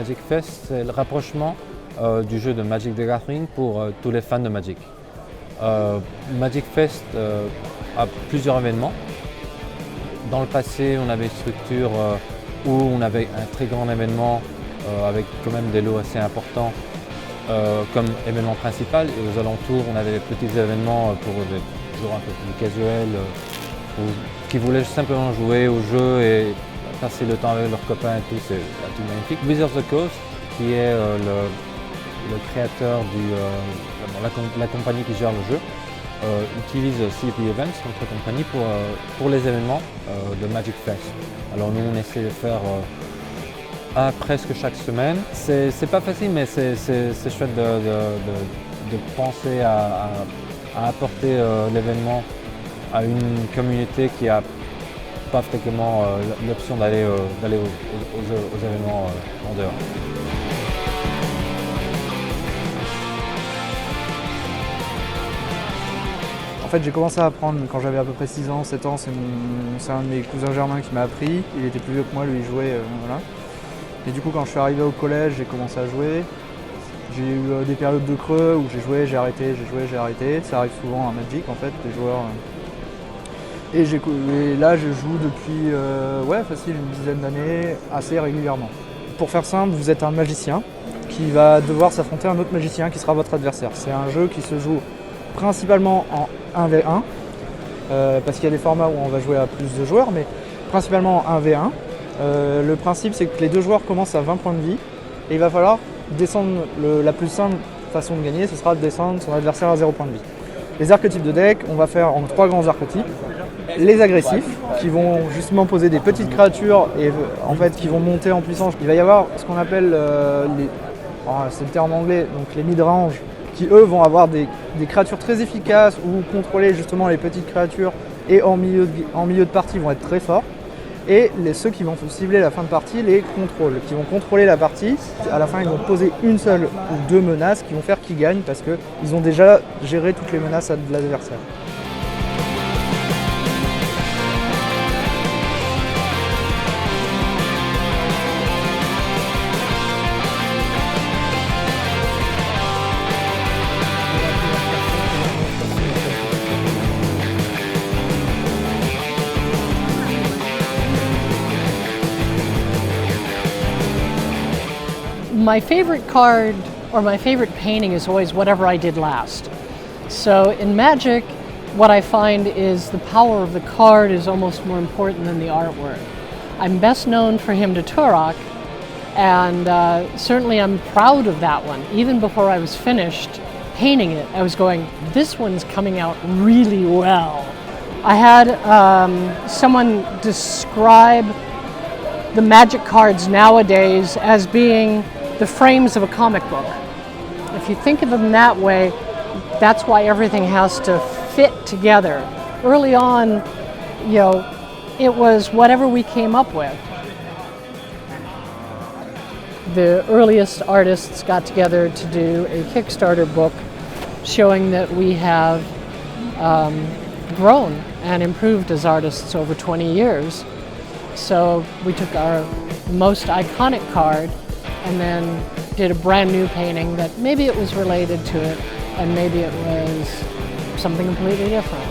Magic Fest, c'est le rapprochement du jeu de Magic the Gathering pour tous les fans de Magic. Magic Fest a plusieurs événements. Dans le passé, on avait une structure où on avait un très grand événement avec quand même des lots assez importants comme événement principal, et aux alentours, on avait des petits événements pour des joueurs un peu plus casuels qui voulaient simplement jouer au jeu et passer le temps avec leurs copains et tout, c'est tout magnifique. Wizards of the Coast, qui est le créateur la compagnie qui gère le jeu, utilise CP Events, notre compagnie, pour les événements de Magic Fest. Alors nous, on essaie de faire presque chaque semaine. C'est pas facile, mais c'est chouette de penser à apporter l'événement à une communauté qui n'a pas fréquemment l'option d'aller aux événements en dehors. En fait, j'ai commencé à apprendre quand j'avais à peu près 6 ans, 7 ans. C'est un de mes cousins germains qui m'a appris. Il était plus vieux que moi, lui il jouait. Voilà. Et du coup, quand je suis arrivé au collège, j'ai commencé à jouer. J'ai eu des périodes de creux où j'ai joué, j'ai arrêté, j'ai joué, j'ai arrêté. Ça arrive souvent à Magic en fait, les joueurs. Et là, je joue depuis facile une dizaine d'années, assez régulièrement. Pour faire simple, vous êtes un magicien qui va devoir s'affronter à un autre magicien qui sera votre adversaire. C'est un jeu qui se joue principalement en 1v1, parce qu'il y a des formats où on va jouer à plus de joueurs, mais principalement en 1v1. Le principe, c'est que les deux joueurs commencent à 20 points de vie et il va falloir descendre. La plus simple façon de gagner, ce sera de descendre son adversaire à 0 points de vie. Les archétypes de deck, on va faire en 3 grands archétypes. Les agressifs, qui vont justement poser des petites créatures et en fait qui vont monter en puissance. Il va y avoir ce qu'on appelle c'est le terme anglais, donc les mid-range, qui eux vont avoir des créatures très efficaces ou contrôler justement les petites créatures et en milieu de partie vont être très forts. Et ceux qui vont cibler la fin de partie, les contrôles, qui vont contrôler la partie. À la fin, ils vont poser une seule ou 2 menaces qui vont faire qu'ils gagnent parce qu'ils ont déjà géré toutes les menaces de l'adversaire. My favorite card or my favorite painting is always whatever I did last. So in Magic, what I find is the power of the card is almost more important than the artwork. I'm best known for Hymn to Turok, and certainly I'm proud of that one. Even before I was finished painting it, I was going, this one's coming out really well. I had someone describe the Magic cards nowadays as being the frames of a comic book. If you think of them that way, that's why everything has to fit together. Early on, it was whatever we came up with. The earliest artists got together to do a Kickstarter book showing that we have grown and improved as artists over 20 years. So we took our most iconic card and then did a brand new painting that maybe it was related to it and maybe it was something completely different.